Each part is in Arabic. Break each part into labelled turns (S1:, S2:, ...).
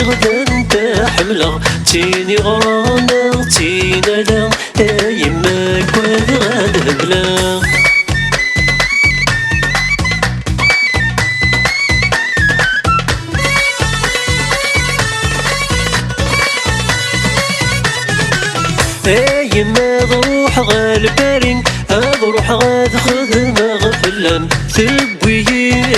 S1: غدا انت حملة تيني غرانا تينا لا يماك وغاد بلا يما ضروح غالبارين اضروح غاد خدمة غفلان ثبوي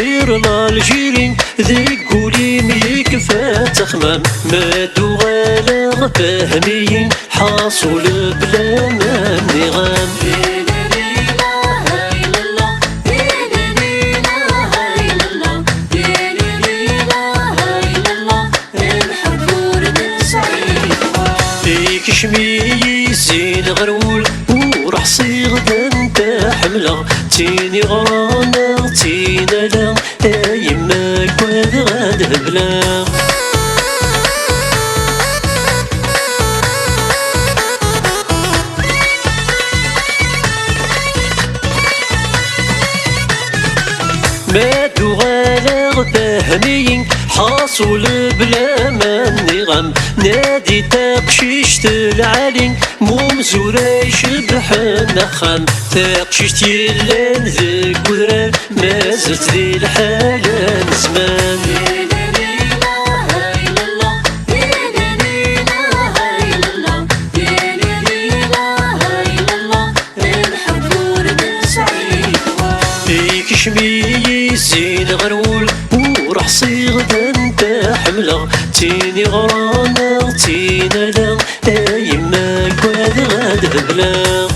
S1: يرنا الجيرين ذي قولي ميك فاتخمام ما دوغالا فاهمين حاصل بلا ما نغام كشمي زين غرول وراح صيغ انت حملة تيني غرانا تينا لا يماك وغاد بلا ما دوغالا فاهمين حاصل بلا ما نغم نادي تقشيشت العالي ممزورة يشبح النخام تقشيشت يلان ذي قدران ما زلت ذي الحالة زمان كشمي زين غرول وراح صيغ انت حملة تيني غرانا تينا لا يماك وغاد بلا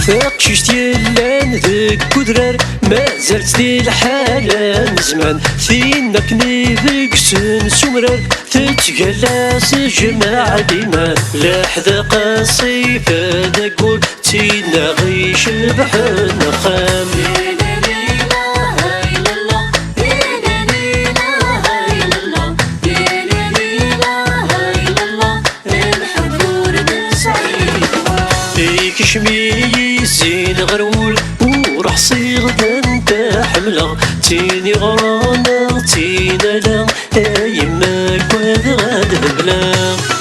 S1: فاقشيشت يلان ذيك كدرار ما زالت ذي الحالة زمان فينك نيفك سن سمرار تتجلاس جماعة ديما لحظة قصيف هذا قول تينا غيش بحنا خام كشمي زين غرول وراح صيغ انت حملة تيني غرانا تينا لا يماك وغاد بلا